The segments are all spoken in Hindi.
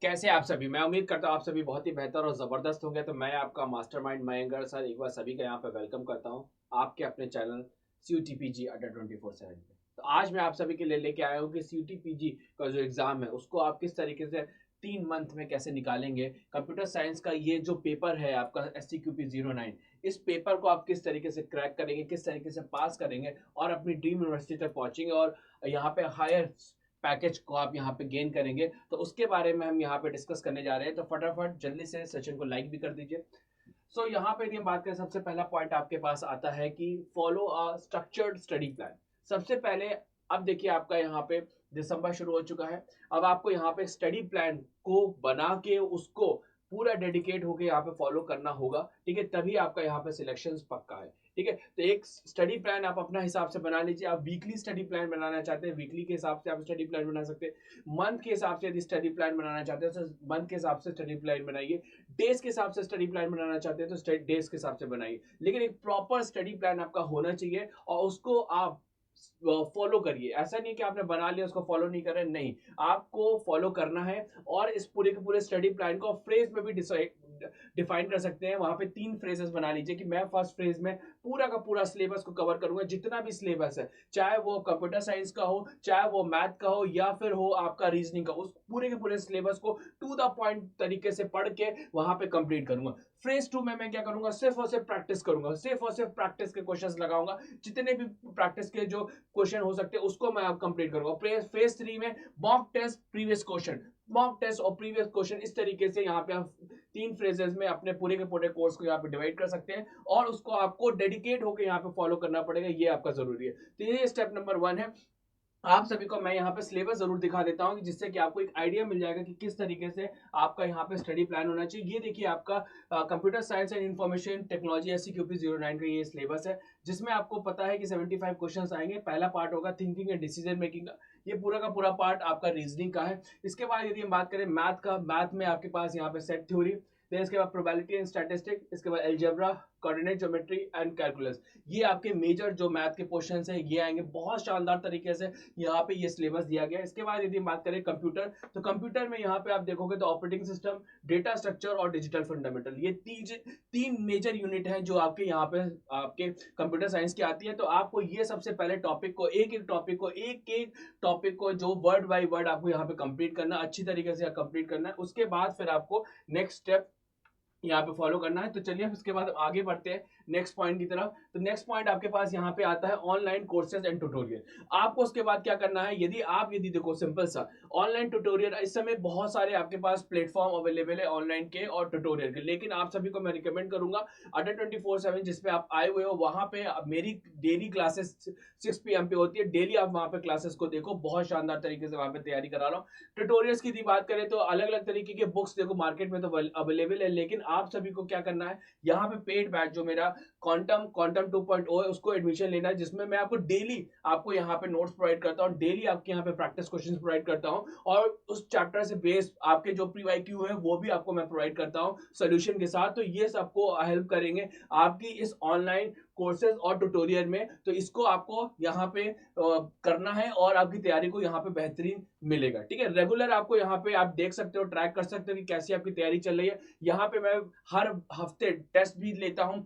कैसे आप सभी? मैं उम्मीद करता हूँ आप सभी बहुत ही बेहतर और ज़बरदस्त होंगे। तो मैं आपका मास्टरमाइंड मयंकर सर एक बार सभी का यहाँ पे वेलकम करता हूँ आपके अपने चैनल CUTPG अड्डा 24/7 पे। तो आज मैं आप सभी के लिए लेके आया हूँ कि CUTPG का जो एग्ज़ाम है उसको आप किस तरीके से 3 मंथ में कैसे निकालेंगे। कंप्यूटर साइंस का ये जो पेपर है आपका SCQP09, इस पेपर को आप किस तरीके से क्रैक करेंगे, किस तरीके से पास करेंगे और अपनी ड्रीम यूनिवर्सिटी तक पहुँचेंगे और यहाँ पे हायर पैकेज को आप यहाँ पे गेन करेंगे। तो उसके बारे में हम यहाँ पे डिस्कस करने जा रहे हैं। तो फटाफट जल्दी से सेशन को लाइक भी कर दीजिए। सो यहाँ पे यदि हम बात करें, सबसे पहला पॉइंट आपके पास आता है कि follow a structured study plan. सबसे पहले अब देखिए आपका यहाँ पे दिसंबर शुरू हो चुका है। अब आपको यहाँ पे स्टडी प्लान को बना के उसको पूरा डेडिकेट होके यहाँ पे फॉलो करना होगा। ठीक है, तभी आपका यहाँ पे सिलेक्शन पक्का है। ठीक है, तो एक स्टडी प्लान आप अपना हिसाब से बना लीजिए। आप वीकली स्टडी प्लान बनाना चाहते हैं, वीकली के हिसाब से आप स्टडी प्लान बना सकते हैं। मंथ के हिसाब से यदि स्टडी प्लान बनाना चाहते हैं तो मंथ के हिसाब से स्टडी प्लान बनाइए। डेज के हिसाब से स्टडी प्लान बनाना चाहते हैं तो डेज के हिसाब से बनाइए। लेकिन एक प्रॉपर स्टडी प्लान आपका होना चाहिए और उसको आप फॉलो करिए। ऐसा नहीं कि आपने बना लिया उसको फॉलो नहीं कर रहे, नहीं, आपको फॉलो करना है। और इस पूरे के पूरे स्टडी प्लान को फ्रेज में भी डिफाइन कर सकते हैं। वहां पे 3 फ्रेजेस बना लीजिए कि मैं फर्स्ट फ्रेज में पूरा का पूरा सिलेबस को कवर करूंगा, जितना भी सिलेबस है, चाहे वो कंप्यूटर साइंस का हो, चाहे वो मैथ का हो, या फिर हो आपका रीजनिंग का, उस पूरे के पूरे सिलेबस को टू द पॉइंट तरीके से पढ़ के वहां पे कंप्लीट करूंगा। फेज 2 में मैं क्या करूंगा, सिर्फ और सिर्फ प्रैक्टिस करूंगा, सिर्फ और सिर्फ प्रैक्टिस के क्वेश्चंस लगाऊंगा। जितने भी प्रैक्टिस के जो क्वेश्चन हो सकते हैं उसको मैं अब कंप्लीट करूंगा। फेज 3 में mock test, previous question, mock test और प्रीवियस क्वेश्चन, इस तरीके से यहाँ पे आप 3 फ्रेजेस में अपने पूरे के पूरे कोर्स को यहाँ पे डिवाइड कर सकते हैं। और उसको आपको डेडिकेट होकर यहाँ पे फॉलो करना पड़ेगा, ये आपका जरूरी है। तो ये स्टेप नंबर 1 है। आप सभी को मैं यहाँ पे सिलेबस जरूर दिखा देता हूँ जिससे कि आपको एक आइडिया मिल जाएगा कि किस तरीके से आपका यहाँ पे स्टडी प्लान होना चाहिए। ये देखिए आपका computer science and information technology SCQP09 का ये सिलेबस है, जिसमें आपको पता है कि 75 क्वेश्चंस आएंगे। पहला पार्ट होगा थिंकिंग एंड डिसीजन मेकिंग का, ये पूरा का पूरा पार्ट आपका रीजनिंग का है। इसके बाद यदि हम बात करें मैथ का, मैथ में आपके पास यहाँ पे सेट थ्योरी, देन इसके बाद प्रोबेबिलिटी एंड स्टैटिस्टिक, इसके बाद algebra, coordinate geometry and calculus. ये आपके मेजर जो मैथ के क्वेश्चंस हैं ये आएंगे बहुत शानदार तरीके से। यहाँ पे ये सिलेबस दिया गया है। इसके बाद यदि हम बात करें कंप्यूटर, तो कंप्यूटर में यहाँ पे आप देखोगे तो ऑपरेटिंग सिस्टम, डेटा स्ट्रक्चर और डिजिटल फंडामेंटल, ये तीन मेजर यूनिट हैं जो आपके यहाँ पे आपके कंप्यूटर साइंस की आती है। तो आपको ये सबसे पहले एक एक टॉपिक को जो वर्ड बाय वर्ड आपको यहाँ पे कंप्लीट करना, अच्छी तरीके से कंप्लीट करना है। उसके बाद फिर आपको नेक्स्ट स्टेप यहाँ पे फॉलो करना है। तो चलिए उसके बाद आगे बढ़ते हैं नेक्स्ट पॉइंट की तरफ। तो नेक्स्ट पॉइंट आपके पास यहाँ पे आता है ऑनलाइन कोर्सेज एंड ट्यूटोरियल। आपको उसके बाद क्या करना है, यदि देखो सिंपल सा ऑनलाइन ट्यूटोरियल, इस समय बहुत सारे आपके पास प्लेटफॉर्म अवेलेबल है ऑनलाइन के और ट्यूटोरियल के, लेकिन आप सभी को मैं रिकमेंड करूंगा अड्डा 24/7 जिसपे आप आए हुए हो, वहां पे मेरी डेली क्लासेस 6 PM पे होती है। डेली आप वहां पे क्लासेस को देखो, बहुत शानदार तरीके से वहां पे तैयारी करा रहा हूँ। ट्यूटोरियल्स की बात करें तो अलग अलग तरीके के बुक्स देखो मार्केट में तो अवेलेबल है, लेकिन आप सभी को क्या करना है, यहाँ पे पेड बैच जो मेरा क्वांटम 2.0 है उसको एडमिशन लेना है, जिसमें मैं आपको डेली आपको यहाँ पे नोट्स प्रोवाइड करता हूँ, डेली आपके यहाँ पे प्रैक्टिस क्वेश्चंस प्रोवाइड करता हूँ, और उस चैप्टर से बेस्ड आपके जो प्री वाईक्यू है वो भी आपको मैं प्रोवाइड करता हूँ सोल्यूशन के साथ। तो ये सबको हेल्प करेंगे आपकी इस ऑनलाइन कोर्सेज और ट्यूटोरियल में। तो इसको आपको यहाँ पे करना है और आपकी तैयारी को यहाँ पे बेहतरीन मिलेगा। ठीक है, रेगुलर आपको यहाँ पे आप देख सकते हो, ट्रैक कर सकते हो कि कैसी आपकी तैयारी चल रही है। यहाँ पे मैं हर हफ्ते टेस्ट भी लेता हूँ,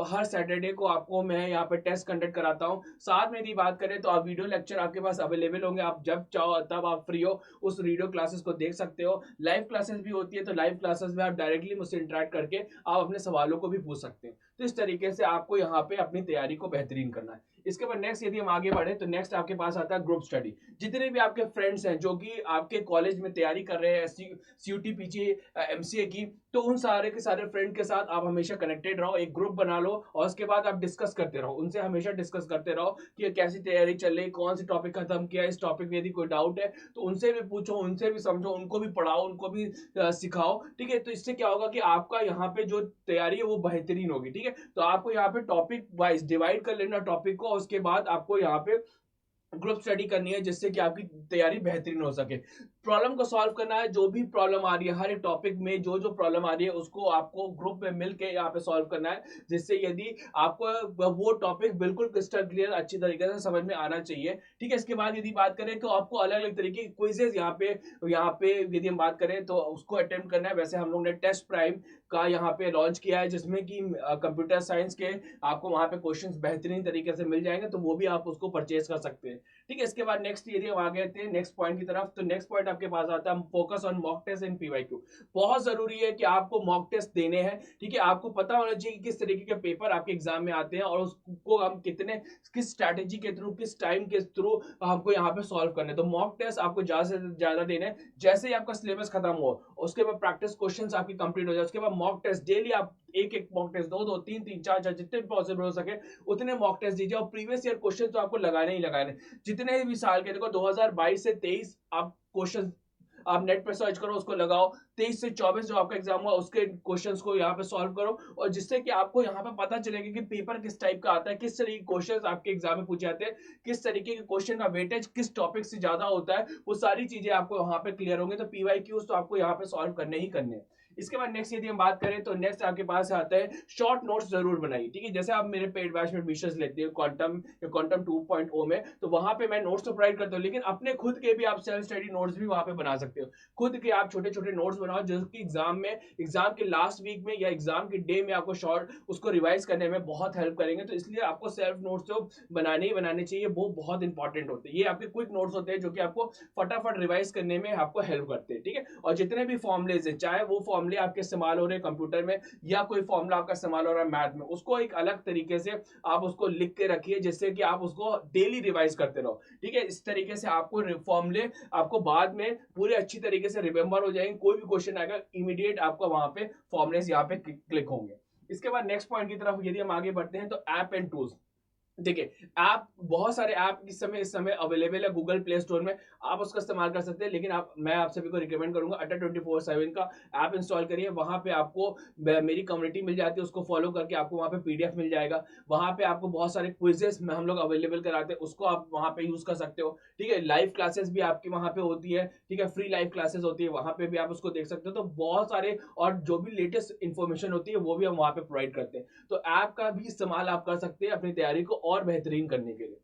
हर सैटरडे को आपको मैं यहाँ पे टेस्ट कंडक्ट कराता हूँ। साथ में यदि बात करें तो आप वीडियो लेक्चर आपके पास अवेलेबल होंगे, आप जब चाहो तब आप फ्री हो उस वीडियो क्लासेस को देख सकते हो। लाइव क्लासेस भी होती है, तो लाइव क्लासेस में आप डायरेक्टली मुझसे इंटरेक्ट करके आप अपने सवालों को भी पूछ सकते हैं। तो इस तरीके से आपको यहाँ पे अपनी तैयारी को बेहतरीन करना है। इसके बाद नेक्स्ट यदि हम आगे बढ़े तो नेक्स्ट आपके पास आता है ग्रुप स्टडी। जितने भी आपके फ्रेंड्स हैं जो कि आपके कॉलेज में तैयारी कर रहे हैं CUT-PG MCA की, तो उन सारे के सारे फ्रेंड के साथ आप हमेशा कनेक्टेड रहो, एक ग्रुप बना लो और उसके बाद आप डिस्कस करते रहो, उनसे हमेशा डिस्कस करते रहो कि कैसी तैयारी चल रही, कौन सी टॉपिक खत्म किया, इस टॉपिक में यदि कोई डाउट है तो उनसे भी पूछो, उनसे भी समझो, उनको भी पढ़ाओ, उनको भी सिखाओ। ठीक है, तो इससे क्या होगा कि आपका यहाँ पे जो तैयारी है वो बेहतरीन होगी। ठीक है, तो आपको यहाँ पे टॉपिक वाइज डिवाइड कर लेना टॉपिक को, उसके बाद आपको यहाँ पे ग्रुप स्टडी करनी है जिससे कि आपकी तैयारी बेहतरीन हो सके। प्रॉब्लम को सॉल्व करना है, जो भी प्रॉब्लम आ रही है, हर एक टॉपिक में जो प्रॉब्लम आ रही है उसको आपको ग्रुप में मिलके यहाँ पे सॉल्व करना है, जिससे यदि आपको वो टॉपिक बिल्कुल क्रिस्टल क्लियर अच्छी तरीके से समझ में आना चाहिए। ठीक है, इसके बाद यदि बात करें तो आपको अलग-अलग तरीके के क्विज़ेज़ यहाँ पे यदि हम बात करें तो उसको अटेम्प्ट करना है। वैसे हम लोग ने टेस्ट प्राइम का यहाँ पे लॉन्च किया है, जिसमें कि कंप्यूटर साइंस के आपको वहाँ पे क्वेश्चंस बेहतरीन तरीके से मिल जाएँगे, तो वो भी आप उसको परचेज़ कर सकते हैं। ठीक है, इसके बाद नेक्स्ट यदि हम आगे आते हैं नेक्स्ट पॉइंट की तरफ, तो नेक्स्ट पॉइंट आपके पास आता है focus on mock test and PYQ. बहुत जरूरी है कि आपको मॉक टेस्ट देने हैं। ठीक है, आपको पता होना चाहिए कि किस तरीके के पेपर आपके एग्जाम में आते हैं और उसको हम किस स्ट्रैटेजी के थ्रू, किस टाइम के थ्रू हमको यहाँ पे सॉल्व करने। तो मॉक टेस्ट आपको ज्यादा से ज्यादा देने। जैसे ही आपका सिलेबस खत्म हो उसके बाद प्रैक्टिस क्वेश्चंस आपकी कंप्लीट हो जाए, उसके बाद मॉक टेस्ट डेली आप एक एक मॉक टेस्ट, दो दो तीन तीन चार चार, जितने भी पॉसिबल हो सके उतने मॉक टेस्ट दीजिए। और प्रीवियस ईयर क्वेश्चन तो आपको लगाने ही लगाने, जितने भी साल के, देखो 2022 से 23 आप क्वेश्चन आप नेट पे सर्च करो, उसको लगाओ। 23 से 24 जो आपका एग्जाम हुआ उसके क्वेश्चंस को यहाँ पे सॉल्व करो, और जिससे कि आपको यहाँ पे पता चलेगा कि पेपर किस टाइप का आता है, किस तरीके के क्वेश्चंस आपके एग्जाम में पूछे जाते हैं, किस तरीके के क्वेश्चन का वेटेज किस टॉपिक से ज्यादा होता है, वो सारी चीजें आपको वहां पे क्लियर होंगे। तो पीवाईक्यूज तो आपको यहाँ पे सॉल्व करने ही करने हैं। इसके बाद नेक्स्ट यदि हम बात करें तो नेक्स्ट आपके पास आता है शॉर्ट नोट्स जरूर बनाइए। ठीक है, जैसे आप मेरे पेड बैच में एडमिशन लेते हो क्वांटम या क्वांटम 2.0 में, तो वहां पे मैं नोट्स तो प्रोवाइड करता हूँ, लेकिन अपने खुद के भी आप सेल्फ स्टडी नोट्स भी वहां पे बना सकते हो। खुद के आप छोटे छोटे नोट्स बनाओ, जो कि एग्जाम के लास्ट वीक में या एग्जाम के डे में आपको शॉर्ट उसको रिवाइज करने में बहुत हेल्प करेंगे। तो इसलिए आपको सेल्फ नोट्स जो बनाने ही बनाने चाहिए, वो बहुत इंपॉर्टेंट होते हैं। ये आपके क्विक नोट्स होते हैं जो कि आपको फटाफट रिवाइज करने में आपको हेल्प करते हैं। ठीक है, और जितने भी फॉर्मुलेज है, चाहे वो फॉर्मुले आपके इस्तेमाल हो रहे हैं कंप्यूटर में या कोई फॉर्मूला आपका इस्तेमाल हो रहा है मैथ में, उसको एक अलग तरीके से आप उसको लिख के रखिए, जिससे कि आप उसको डेली रिवाइज करते रहो। ठीक है, इस तरीके से आपको फॉर्मूले आपको बाद में पूरे अच्छी तरीके से रिमेंबर हो जाएंगे। कोई भी क्वेश्चन आएगा इमीडिएट आपको वहां पे फॉर्मुलेस यहाँ पे क्लिक होंगे। इसके बाद नेक्स्ट पॉइंट की तरफ यदि हम आगे बढ़ते हैं तो ऐप एंड टूल्स। देखिए, ऐप, बहुत सारे ऐप इस समय अवेलेबल है गूगल प्ले स्टोर में, आप उसका इस्तेमाल कर सकते हैं। लेकिन मैं आप सभी को रिकमेंड करूंगा अड्डा 24/7 का ऐप इंस्टॉल करिए। वहां पे आपको मेरी कम्युनिटी मिल जाती है, उसको फॉलो करके आपको वहां पे पीडीएफ मिल जाएगा। वहां पे आपको बहुत सारे क्विजेस में हम लोग अवेलेबल कराते हैं, उसको आप वहां पे यूज कर सकते हो। ठीक है, लाइव क्लासेस भी आपकी वहां पे होती है। ठीक है, फ्री लाइव क्लासेस होती है, वहां पे भी आप उसको देख सकते हो। तो बहुत सारे, और जो भी लेटेस्ट इंफॉर्मेशन होती है वो भी हम वहां पे प्रोवाइड करते हैं। तो ऐप का भी इस्तेमाल आप कर सकते हैं अपनी तैयारी को और बेहतरीन करने के लिए।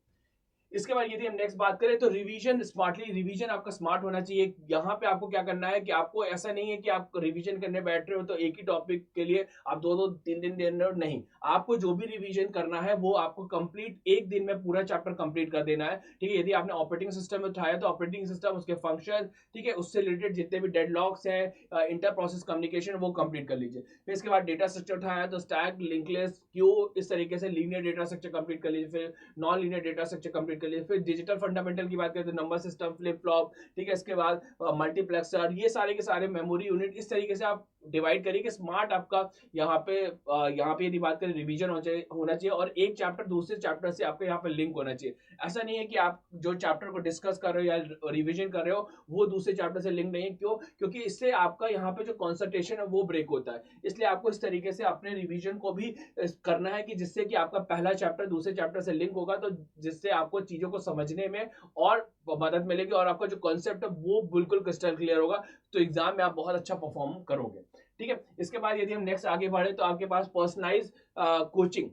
इसके बाद यदि हम नेक्स्ट बात करें तो रिवीजन स्मार्टली, रिवीजन आपका स्मार्ट होना चाहिए। यहाँ पे आपको क्या करना है कि आपको ऐसा नहीं है कि आप रिवीजन करने बैठ रहे हो तो एक ही टॉपिक के लिए आप दो दो तीन दिन दे रहे हो, नहीं। आपको जो भी रिवीजन करना है वो आपको कंप्लीट एक दिन में पूरा चैप्टर कंप्लीट कर देना है। ठीक है, यदि आपने ऑपरेटिंग सिस्टम उठाया तो ऑपरेटिंग सिस्टम, उसके फंक्शन, ठीक है, उससे रिलेटेड जितने भी डेडलॉक्स हैं, इंटर प्रोसेस कम्युनिकेशन, वो कंप्लीट कर लीजिए। फिर इसके बाद डेटा स्ट्रक्चर उठाया तो स्टैक, लिंकलेस, क्यू, इस तरीके से लीनियर डेटा स्ट्रक्चर कंप्लीट कर लीजिए। फिर non linear data structure complete कर लीजिए। फिर डिजिटल फंडामेंटल की बात करें तो नंबर सिस्टम, फ्लिप फ्लॉप, ठीक है, इसके बाद मल्टीप्लेक्सर, ये सारे के सारे मेमोरी यूनिट, इस तरीके से आप डिवाइड करिए कि स्मार्ट आपका यहाँ पे यदि बात करें रिवीजन होना चाहिए और एक चैप्टर दूसरे चैप्टर से आपके यहाँ पे लिंक होना चाहिए। ऐसा नहीं है कि आप जो चैप्टर को डिस्कस कर रहे हो या रिवीजन कर रहे हो वो दूसरे चैप्टर से लिंक नहीं है। क्यों? क्योंकि इससे आपका यहाँ पे जो कॉन्सेंट्रेशन है वो ब्रेक होता है। इसलिए आपको इस तरीके से अपने रिवीजन को भी करना है कि जिससे कि आपका पहला चैप्टर दूसरे चैप्टर से लिंक होगा, तो जिससे आपको चीजों को समझने में और मदद मिलेगी और आपका जो कॉन्सेप्ट है वो बिल्कुल क्रिस्टल क्लियर होगा। तो एग्जाम में आप बहुत अच्छा परफॉर्म करोगे। ठीक है, इसके बाद यदि हम नेक्स्ट आगे बढ़े तो आपके पास पर्सनलाइज कोचिंग,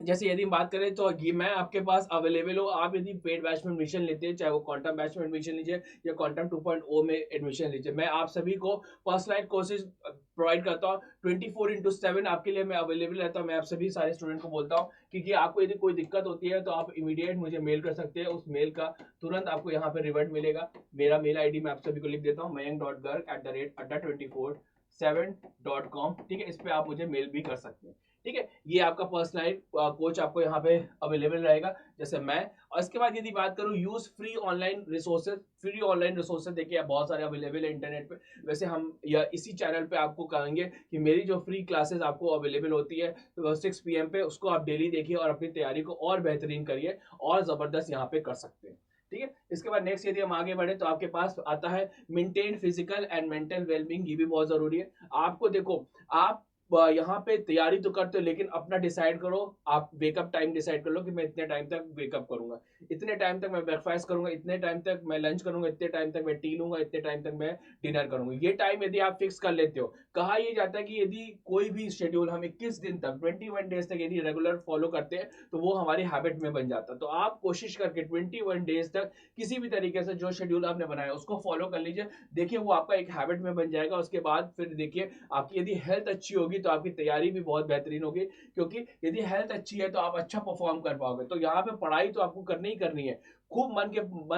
जैसे यदि हम बात करें तो ये मैं आपके पास अवेलेबल हो। आप यदि पेड बैच में एडमिशन लेते हैं, चाहे वो क्वांटम बैच में एडमिशन लीजिए या क्वांटम 2.0 में एडमिशन लीजिए, मैं आप सभी को पर्सनलाइज कोर्सेज प्रोवाइड करता हूँ। 24/7 आपके लिए मैं अवेलेबल रहता हूँ। मैं आप सभी सारे स्टूडेंट को बोलता हूँ क्योंकि आपको यदि कोई दिक्कत होती है तो आप इमीडिएट मुझे मेल कर सकते हैं। उस मेल का तुरंत आपको यहाँ पे रिवर्ट मिलेगा। मेरा मेल आईडी मैं आप सभी को लिख देता हूँ, mayank.garg@adda24/7.com। ठीक है, इस पे आप मुझे मेल भी कर सकते हैं। ठीक है, ये आपका पर्सनलाइज कोच आपको यहाँ पे अवेलेबल रहेगा, जैसे मैं। और इसके बाद यदि बात करूँ use free online resources, free online resources देखिए बहुत सारे अवेलेबल है इंटरनेट पे। वैसे हम या इसी चैनल पे आपको कहेंगे कि मेरी जो फ्री क्लासेस आपको अवेलेबल होती है 6 PM पे, उसको आप डेली देखिए और अपनी तैयारी को और बेहतरीन करिए और जबरदस्त यहाँ पे कर सकते हैं। ठीक है, इसके बाद नेक्स्ट यदि हम आगे बढ़े तो आपके पास आता है maintain physical and mental wellbeing. ये भी बहुत जरूरी है। आपको देखो, आप यहाँ पे तैयारी तो करते हो लेकिन अपना डिसाइड करो, आप वेकअप टाइम डिसाइड कर लो कि मैं इतने टाइम तक वेकअप करूंगा। इतने टाइम तक मैं ब्रेकफास्ट करूंगा, इतने टाइम तक मैं लंच करूंगा, इतने टाइम तक मैं टी लूंगा, इतने टाइम तक मैं डिनर करूंगा। ये टाइम यदि आप फिक्स कर लेते हो, कहा यह जाता है कि यदि कोई भी शेड्यूल हम 21 दिन तक 21 डेज तक यदि रेगुलर फॉलो करते हैं तो वो हमारी हैबिट में बन जाता है। तो आप कोशिश करके 21 डेज तक किसी भी तरीके से जो शेड्यूल आपने बनाया उसको फॉलो कर लीजिए, देखिए वो आपका एक हैबिट में बन जाएगा। उसके बाद फिर देखिए आपकी यदि हेल्थ अच्छी होगी तो आपकी तैयारी भी बहुत बेहतरीन होगी, क्योंकि यदि हेल्थ अच्छी है तो आप अच्छा परफॉर्म कर पाओगे। तो यहाँ पे पढ़ाई तो आपको करनी ही करनी है, खूब मन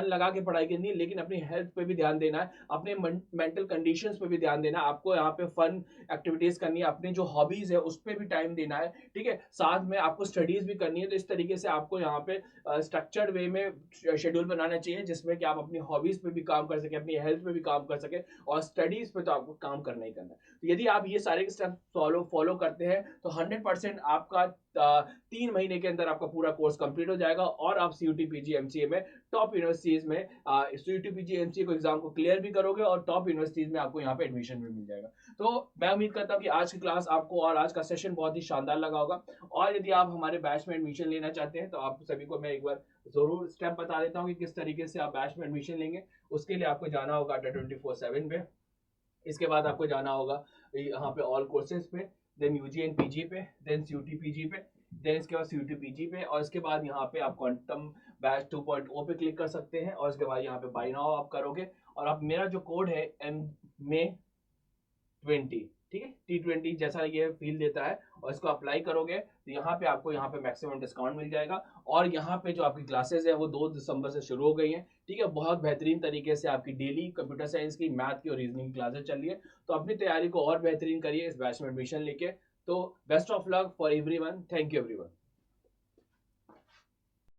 लगा के पढ़ाई करनी है, लेकिन अपनी हेल्थ पे भी ध्यान देना है, अपने मेंटल कंडीशंस पे भी ध्यान देना है। आपको यहाँ पे फन एक्टिविटीज करनी है, अपनी जो हॉबीज है उस पर भी टाइम देना है, ठीक है। साथ में आपको स्टडीज भी करनी है। तो इस तरीके से आपको यहाँ पे स्ट्रक्चर्ड वे में शेड्यूल बनाना चाहिए, जिसमें कि आप अपनी हॉबीज पे भी काम कर सके, अपनी हेल्थ पे भी काम कर सके, और स्टडीज पे तो आपको काम करना ही करना है। तो यदि आप ये सारे स्टेप फॉलो करते हैं तो 100% आपका 3 महीने के अंदर आपका पूरा कोर्स कंप्लीट हो जाएगा और आप सीयूटी पीजी एमसीए में टॉप यूनिवर्सिटीज में सीयूटी पीजी एमसीए को एग्जाम को क्लियर भी करोगे और टॉप यूनिवर्सिटीज में आपको यहाँ पे एडमिशन भी मिल जाएगा। तो मैं उम्मीद करता हूँ कि आज की क्लास आपको और आज का सेशन बहुत ही शानदार लगा होगा। और यदि आप हमारे बैच में एडमिशन लेना चाहते हैं तो आप सभी को मैं एक बार जरूर स्टेप बता देता हूँ कि किस तरीके से आप बैच में एडमिशन लेंगे। उसके लिए आपको जाना होगा Adda24/7 पे, इसके बाद आपको जाना होगा यहाँ पे ऑल कोर्सेज पे, देन यूजी एंड पीजी पे, देन सीयूटी पीजी पे, देन इसके बाद सीयूटी पीजी पे, और इसके बाद यहाँ पे आप क्वांटम बैच 2.0 पे क्लिक कर सकते हैं। और इसके बाद यहाँ पे बाय नाउ आप करोगे और आप मेरा जो कोड है MMay20, ठीक है, T20 जैसा ये फील देता है, और इसको अप्लाई करोगे तो यहाँ पे आपको यहाँ पे मैक्सिमम डिस्काउंट मिल जाएगा। और यहाँ पे जो आपकी क्लासेस है वो 2 दिसंबर से शुरू हो गई हैं, ठीक है। बहुत बेहतरीन तरीके से आपकी डेली कंप्यूटर साइंस की, मैथ की और रीजनिंग की क्लासेस चल रही है। तो अपनी तैयारी को और बेहतरीन करिए इस बैच में एडमिशन लेके। तो best of luck for everyone, thank you everyone.